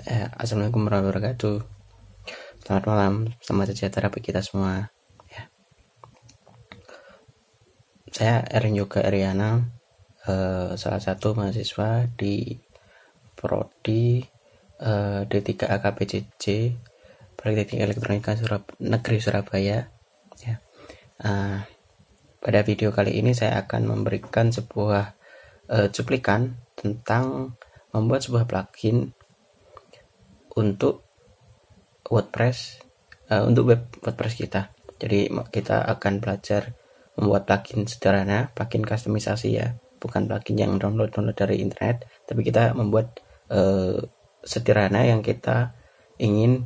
Assalamualaikum warahmatullahi wabarakatuh. Selamat malam, selamat sejahtera bagi kita semua. Saya Erin Yoga Eriana, salah satu mahasiswa di Prodi D3 AKPCC Politeknik Elektronika Negeri Surabaya. Pada video kali ini saya akan memberikan sebuah cuplikan tentang membuat sebuah plugin untuk WordPress, untuk web WordPress kita. Jadi kita akan belajar membuat plugin sederhana, plugin kustomisasi ya, bukan plugin yang download dari internet, tapi kita membuat sederhana yang kita ingin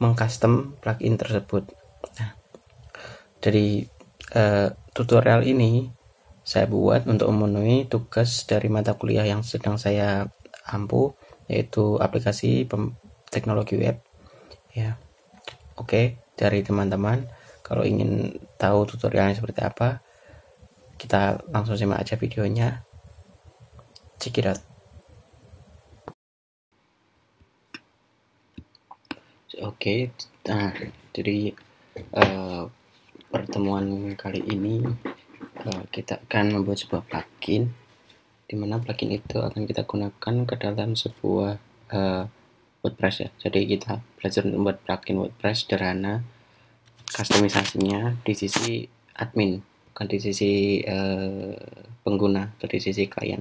mengcustom plugin tersebut. Nah, dari tutorial ini saya buat untuk memenuhi tugas dari mata kuliah yang sedang saya ampu, yaitu aplikasi teknologi web. Ya, oke, dari teman-teman kalau ingin tahu tutorialnya seperti apa, kita langsung simak aja videonya. Check it out. Oke, nah jadi pertemuan kali ini kita akan membuat sebuah plugin, di mana plugin itu akan kita gunakan ke dalam sebuah WordPress ya. Jadi kita belajar membuat plugin WordPress sederhana, kustomisasinya di sisi admin, bukan di sisi pengguna atau di sisi klien.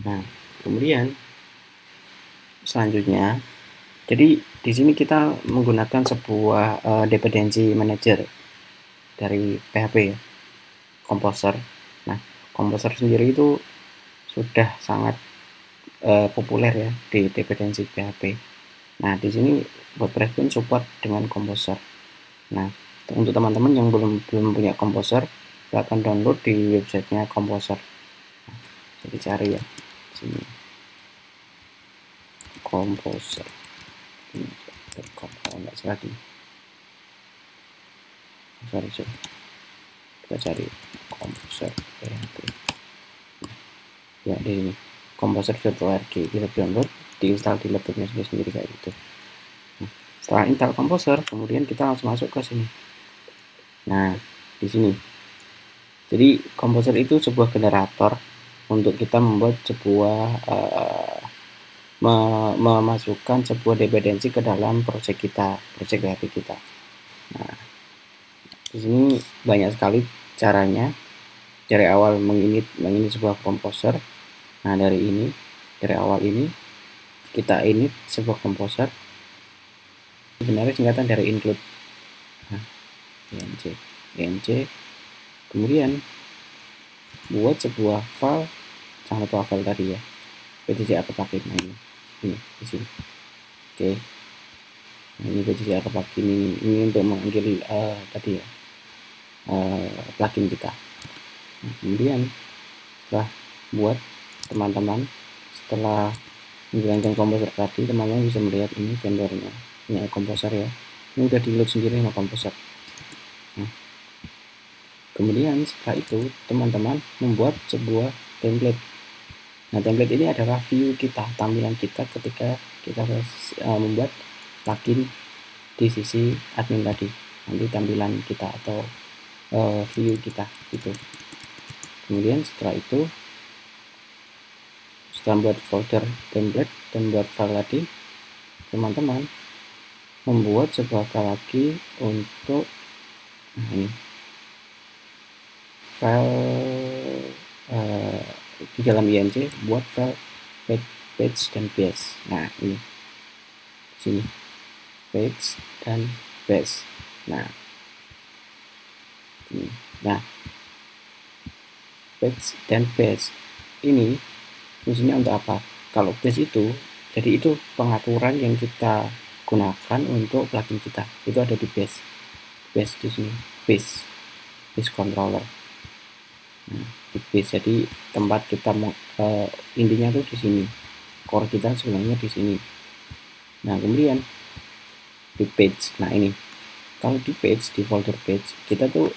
Nah, kemudian selanjutnya, jadi di sini kita menggunakan sebuah dependency manager dari PHP ya, Composer. Nah, Composer sendiri itu sudah sangat populer ya di dependency PHP. Nah, di sini WordPress pun support dengan Composer. Nah, untuk teman-teman yang belum punya Composer, silahkan download di websitenya Composer. Nah, jadi cari ya sini Composer. Kalau nggak salah di kita cari Composer PHP. Ya, di sini composer.org, bisa download, diinstal di laptopnya sendiri kayak gitu. Nah, setelah install Composer, kemudian kita langsung masuk ke sini. Nah, di sini, jadi Composer itu sebuah generator untuk kita membuat sebuah memasukkan sebuah dependensi ke dalam proyek kita, proyek PHP kita. Nah, di sini banyak sekali caranya. Dari awal menginit sebuah Composer. Nah, dari awal ini kita init sebuah Composer. Sebenarnya singkatan dari include. Nah, inc. Kemudian buat sebuah file, jangan lupa file tadi ya, PCC atau plugin. Nah, ini di sini. Oke. Nah, ini PCC atau plugin ini untuk memanggil tadi ya, plugin kita. Nah, kemudian setelah buat teman-teman, setelah menjalankan Composer tadi, teman-teman bisa melihat ini vendornya, ini Composer ya, ini udah di load sendiri sama Composer. Nah, kemudian setelah itu teman-teman membuat sebuah template. Nah, template ini adalah view kita, tampilan kita ketika kita membuat plugin di sisi admin tadi, nanti tampilan kita atau view kita gitu. Kemudian setelah itu, setelah membuat folder template dan buat file tadi, teman-teman membuat sebuah file lagi untuk ini file di dalam inc, buat file page dan base. Nah, ini sini page dan base. Nah, ini. Nah, page dan base ini fungsinya untuk apa? Kalau base itu, jadi itu pengaturan yang kita gunakan untuk plugin kita, itu ada di base di sini, base controller. Nah, di base, jadi tempat kita intinya tuh di sini, core kita sebenarnya di sini. Nah, kemudian di page. Nah, ini kalau di page, di folder page, kita tuh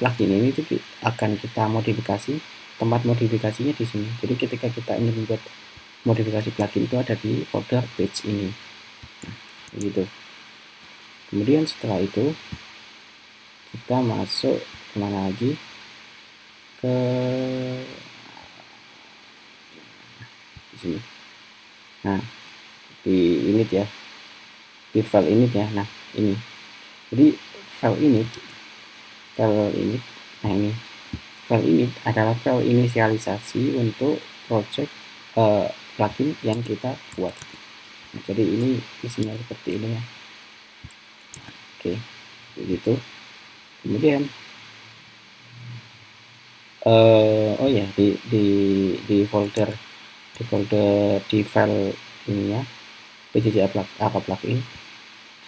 plugin ini tuh akan kita modifikasi, tempat modifikasinya di sini. Jadi ketika kita ingin membuat modifikasi plugin itu ada di folder page ini. Nah, begitu. Kemudian setelah itu kita masuk kemana lagi, ke di sini. Nah, di init ya, di file init ya. Nah, ini jadi file init, nah ini file init adalah file inisialisasi untuk project plugin yang kita buat. Nah, jadi ini isinya seperti ini ya. Oke, begitu. Kemudian oh ya, di folder di file ini ya, PJJ apa plugin.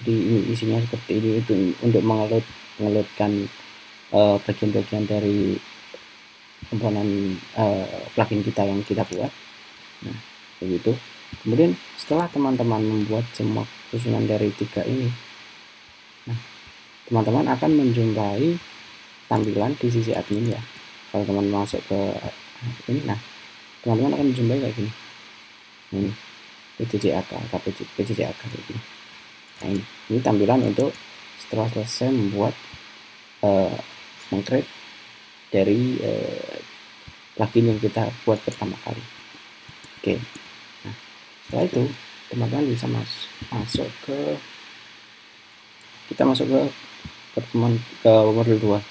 Jadi ini isinya seperti ini, itu untuk mengeloadkan bagian-bagian dari komponen plugin kita yang kita buat. Nah, begitu. Kemudian setelah teman-teman membuat semua susunan dari 3 ini, nah, teman-teman akan menjumpai tampilan di sisi admin ya. Kalau teman masuk ke ini, nah, teman-teman akan menjumpai kayak gini. Ini PJJ-AK kayak gini. Nah, ini tampilan untuk setelah selesai membuat mengcreate dari plugin yang kita buat pertama kali. Oke. Nah, setelah itu teman-teman bisa masuk ke modul 2.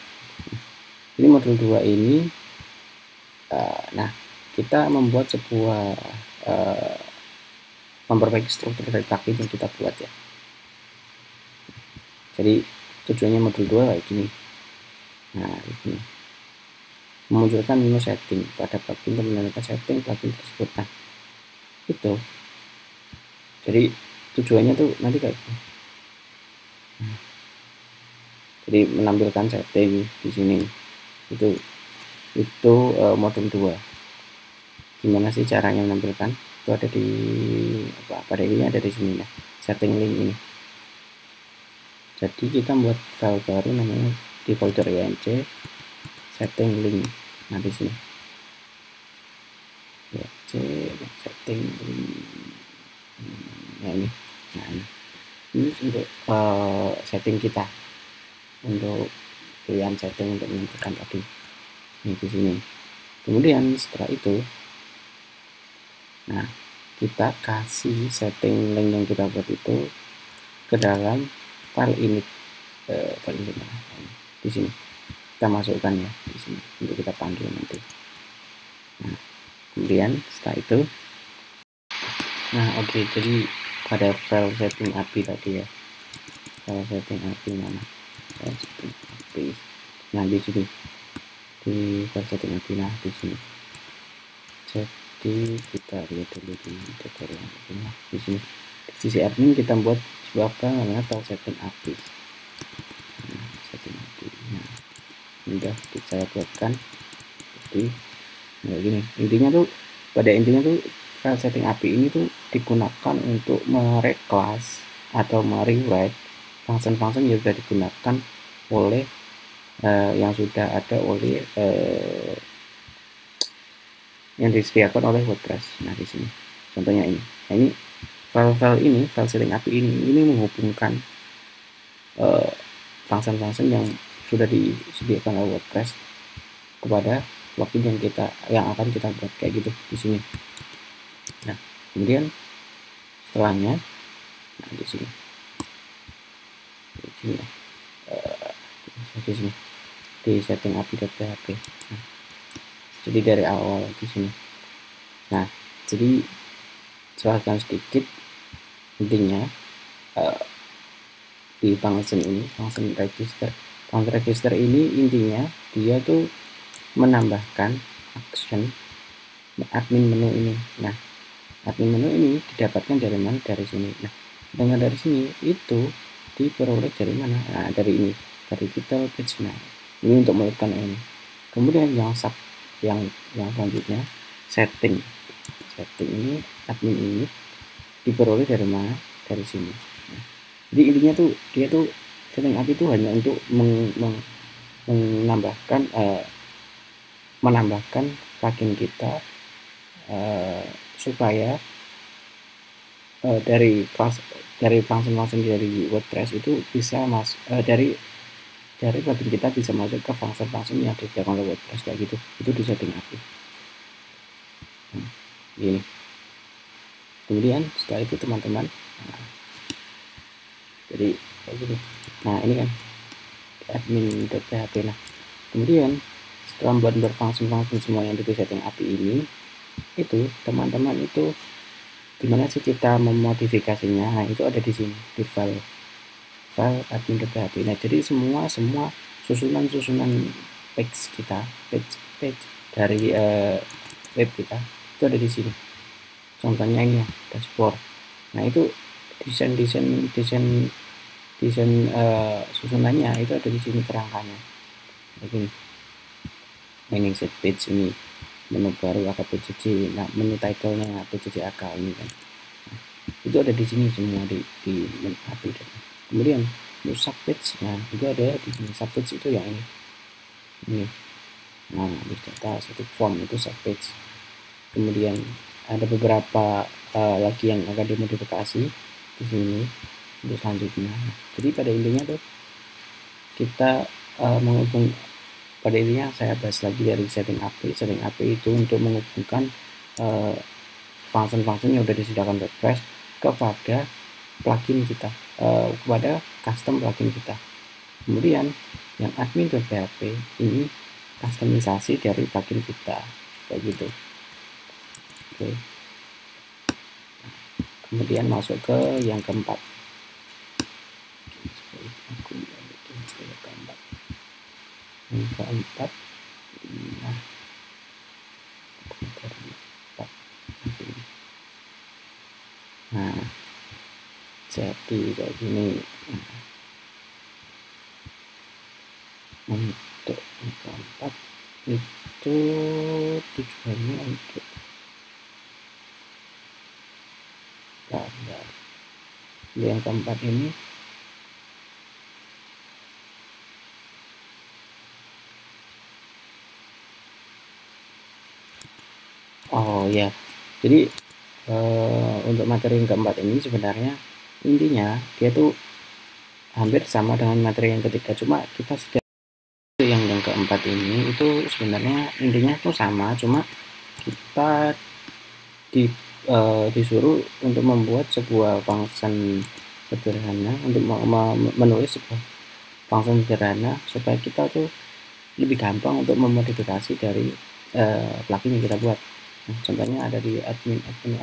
Ini modul 2 ini nah, kita membuat sebuah memperbaiki struktur dari plugin yang kita buat ya. Jadi tujuannya modul 2 kayak gini. Nah, ini memunculkan menu setting pada plugin dan menentukan setting plugin tersebut. Nah, itu jadi tujuannya tuh nanti kayak gini. Jadi menampilkan setting di sini. Itu modul 2. Gimana sih caranya menampilkan? Itu ada di pada ini ada di sini ya, setting link ini. Jadi kita buat file baru namanya di folder imc setting link. Nah, di sini setting link. Nah, ini untuk setting kita, untuk pilihan setting untuk menentukan tadi. Ini di sini. Kemudian setelah itu, nah, kita kasih setting link yang kita buat itu ke dalam file init. File init di sini kita masukkan ya, di sini untuk kita panggil nanti. Nah, kemudian setelah itu, nah, oke, jadi pada file setting API tadi ya, file setting API mana? File setting API. Nah, di sini di file setting API, nah di sini. Jadi kita lihat dulu di tutorial ini. Di sini di sisi admin kita buat sebuah file namanya file setting API. Nah, setting API. Nah, sudah saya buatkan. Jadi nah, gini, pada intinya tuh file setting API ini tuh digunakan untuk mereclass atau merewrite function-function yang sudah digunakan oleh yang sudah ada oleh yang disediakan oleh WordPress. Nah, di sini contohnya ini. Nah, ini file setting API ini menghubungkan function-function yang sudah disediakan oleh WordPress kepada plugin yang akan kita buat kayak gitu di sini. Nah, kemudian setelahnya, nah, di sini di sini di setting api.php. Nah, jadi dari awal di sini. Nah, jadi jelaskan sedikit intinya di function ini, function register ini intinya dia tuh menambahkan action admin menu ini. Nah, admin menu ini didapatkan dari mana? Dari sini. Nah, dengan dari sini itu diperoleh dari mana? Nah, dari ini, dari title page. Nah, ini untuk melakukan ini. Kemudian yang selanjutnya setting ini admin ini diperoleh dari mana? Dari sini. Nah, jadi intinya tuh dia tuh setting API itu hanya untuk menambahkan plugin kita supaya dari function dari WordPress itu bisa masuk dari plugin kita bisa masuk ke function yang disediakan oleh WordPress kayak gitu. Itu di setting API. Gini. Kemudian setelah itu teman-teman, jadi kayak gini. Nah ini kan admin.php. Nah kemudian setelah membuat function semua yang di setting API ini, itu teman-teman itu gimana sih kita memodifikasinya? Nah itu ada di sini di file admin.php. Nah jadi semua susunan page kita, page dari web kita itu ada di sini. Contohnya ini ya, dashboard. Nah itu desain susunannya itu ada di sini kerangkanya. Begini. Ini set page ini, menu baru ada PJJ. Nah menu title-nya PJJ AK ini kan. Nah, itu ada di sini semua di menu API. Kemudian untuk subpage, nah itu ada di sini. Subpage itu yang ini. Nah di data satu form itu subpage. Kemudian ada beberapa lagi yang akan dimodifikasi di sini untuk selanjutnya. Jadi pada intinya tuh kita pada intinya saya bahas lagi dari setting API itu untuk menghubungkan function yang sudah disediakan WordPress kepada plugin kita, kepada custom plugin kita. Kemudian yang admin.php ini customisasi dari plugin kita kayak gitu. Oke. Kemudian masuk ke yang keempat. Yang keempat, nah jadi kayak gini. Untuk yang keempat itu tujuannya untuk gambar. Yang keempat ini ya, jadi untuk materi yang keempat ini sebenarnya intinya dia tuh hampir sama dengan materi yang ketiga, cuma kita sudah yang keempat ini itu sebenarnya intinya tuh sama, cuma kita disuruh untuk membuat sebuah function sederhana, untuk menulis sebuah function sederhana supaya kita tuh lebih gampang untuk memodifikasi dari plugin yang kita buat. Nah, contohnya ada di admin di sini.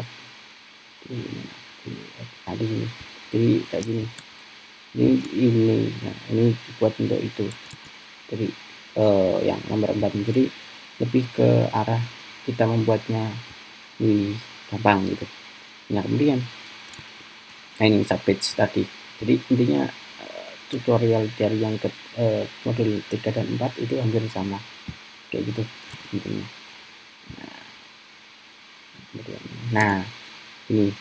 Jadi kayak gini. Ini dibuat untuk itu. Jadi yang nomor 4 jadi lebih ke arah kita membuatnya lebih gampang gitu. Nah kemudian ini subpage tadi. Jadi intinya tutorial dari yang modul 3 dan 4 itu hampir sama kayak gitu intinya. Nah ini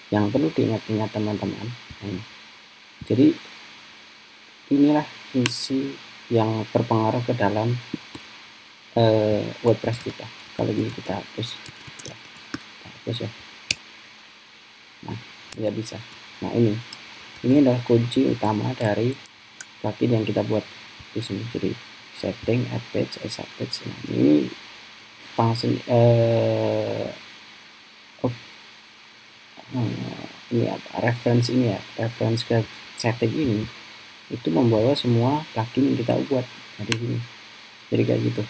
yang perlu diingat-ingat teman-teman. Jadi inilah fungsi yang berpengaruh ke dalam WordPress kita. Kalau gini kita hapus ya. Nah tidak bisa. Nah ini adalah kunci utama dari plugin yang kita buat di sini. Jadi setting, add page, subpage. Nah, ini function ini apa? Reference ke setting ini itu membawa semua plugin yang kita buat dari sini. Jadi kayak gitu.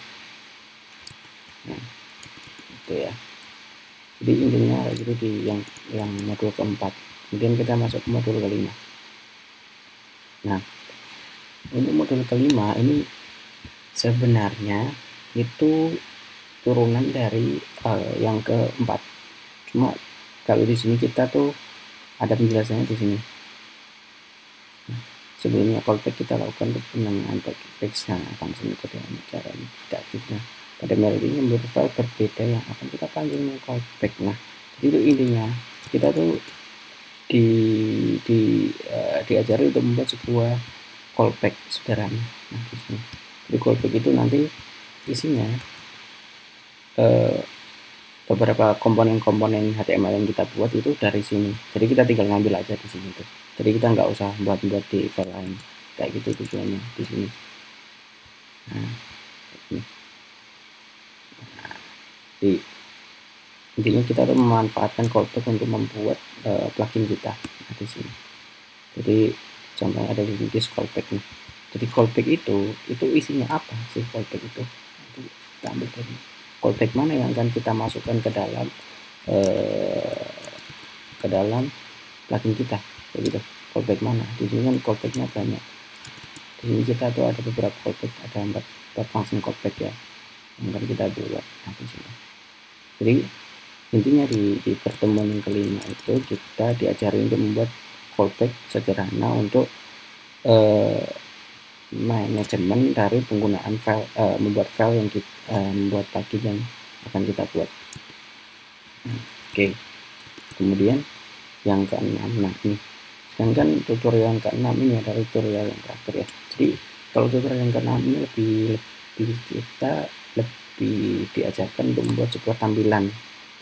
Nah, itu ya. Jadi intinya kayak gitu di yang modul keempat. Kemudian kita masuk ke modul kelima. Nah, untuk modul kelima ini sebenarnya itu turunan dari yang keempat. Cuma kalau di sini kita tuh ada penjelasannya di sini. Nah, sebelumnya callback kita lakukan untuk penanganan page. Nah, function itu dengan cara tidak aktifnya. Pada merek ini membuat file berbeda yang akan kita panggil callback. Nah, jadi itu intinya kita tuh diajari untuk membuat sebuah callback sederhana. Nah, di sini. Jadi callback itu nanti isinya beberapa komponen-komponen HTML yang kita buat itu dari sini. Jadi kita tinggal ngambil aja di sini tuh. Jadi kita nggak usah buat-buat di file lain. Kayak gitu tujuannya di sini. Nah, ini. Di intinya kita tuh memanfaatkan callback untuk membuat plugin kita di sini. Jadi contohnya ada di this callback nih. Jadi callback itu isinya apa sih callback itu? Nanti kita ambil dari callback mana yang akan kita masukkan ke dalam plugin kita, kayak gitu. Callback mana? Di sini kan callbacknya banyak. Di sini kita tuh ada beberapa callback, ada 4 function callback ya, yang akan kita buat. Nah, di sini. Jadi intinya di pertemuan yang kelima itu kita diajari untuk membuat callback sederhana untuk manajemen dari penggunaan file, membuat file yang membuat plugin yang akan kita buat. Oke. Kemudian yang keenam, nah ini sedangkan tutorial yang keenam ini adalah tutorial yang terakhir ya. Jadi kalau tutorial yang keenam ini kita lebih diajarkan untuk membuat sebuah tampilan,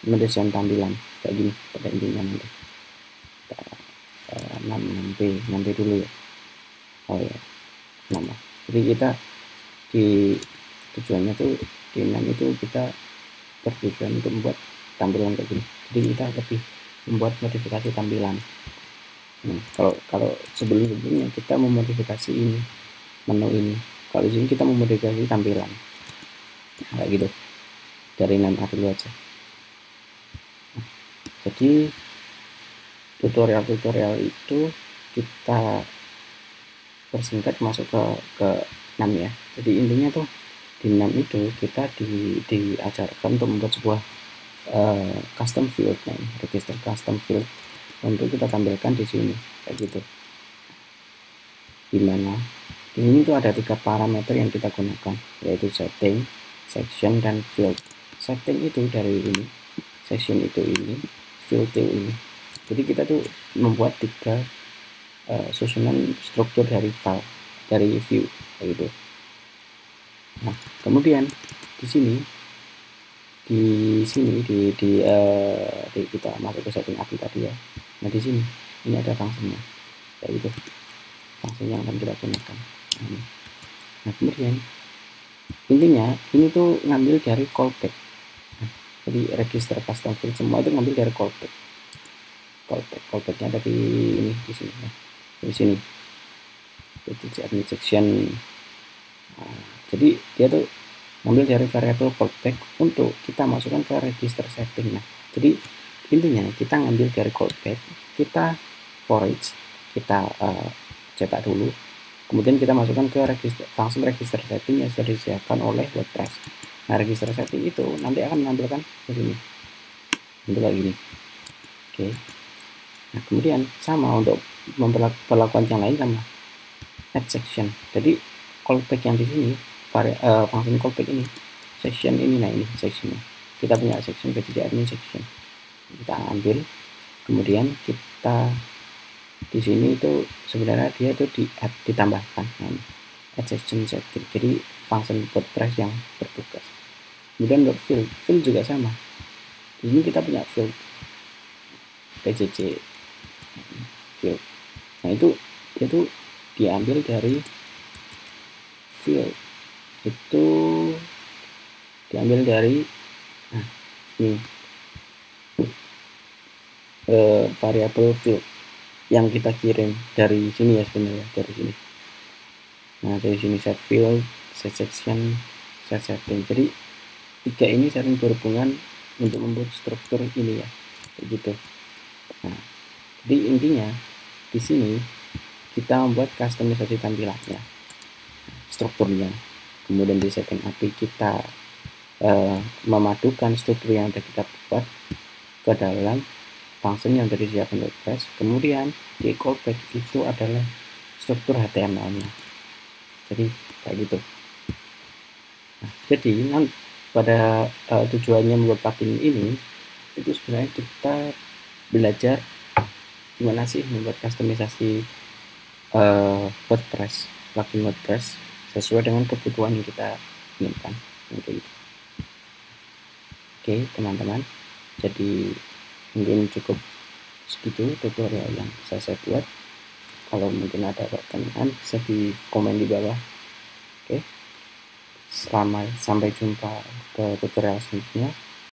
mendesain tampilan kayak gini pada intinya nanti. 6B dulu ya. Oh ya, 6. Jadi kita di tujuannya tuh di 6 itu kita bertujuan untuk membuat tampilan kayak gini. Jadi kita lebih membuat modifikasi tampilan. Nah, kalau sebelumnya kita memodifikasi ini, menu ini. Kalau di sini kita memodifikasi tampilan. Nah, kayak gitu. Dari 6A dulu aja. Nah, jadi tutorial itu kita persingkat masuk ke 6 ya. Jadi intinya tuh di 6 itu kita diajarkan untuk membuat sebuah custom field, register custom field untuk kita tampilkan di sini kayak gitu. Dimana di sini tuh ada 3 parameter yang kita gunakan, yaitu setting, section, dan field. Setting itu dari ini, section itu ini, field itu ini. Jadi kita tuh membuat 3 susunan struktur dari file, dari view kayak gitu. Nah, kemudian di sini kita masuk ke setting API tadi ya. Nah, di sini ini ada fungsinya kayak gitu, fungsi yang akan kita gunakan. Nah, kemudian intinya ini tuh ngambil dari callback. Nah, jadi register custom field semua itu ngambil dari callbacknya ada di ini, di sini ya. Di sini admin section. Nah, jadi dia tuh ngambil dari variabel callback untuk kita masukkan ke register setting. Nah, jadi intinya kita ngambil dari callback, kita for each, kita cetak dulu, kemudian kita masukkan ke langsung register setting yang sudah disiapkan oleh WordPress. Nah, register setting itu nanti akan menampilkan ke sini untuk kayak gini. Oke. Nah, kemudian sama untuk memperlakukan yang lain sama add section. Jadi callback yang di sini fungsi callback ini, section ini, nah ini sectionnya, kita punya section jadi admin section, kita ambil, kemudian kita di sini itu sebenarnya dia itu ditambahkan, nah, add section setting, jadi fungsi WordPress yang bertugas. Kemudian untuk field juga sama, di sini kita punya field PJJ field, nah itu diambil dari field itu diambil dari ini variabel field yang kita kirim dari sini ya, sebenarnya dari sini. Nah, dari sini set field, set section, set setting. Jadi 3 ini saling berhubungan untuk membuat struktur ini ya, begitu. Nah, jadi intinya di sini kita membuat customisasi tampilannya, strukturnya. Kemudian di setting API kita memadukan struktur yang sudah kita buat ke dalam function yang dari disiapkan WordPress. Kemudian di callback itu adalah struktur HTML-nya. Jadi kayak gitu. Nah, jadi pada tujuannya membuat plugin ini itu sebenarnya kita belajar gimana sih membuat customisasi WordPress, plugin WordPress sesuai dengan kebutuhan yang kita inginkan. Oke, teman-teman. Jadi mungkin cukup segitu tutorial yang bisa saya buat. Kalau mungkin ada pertanyaan bisa di komen di bawah. Oke, sampai jumpa ke tutorial selanjutnya.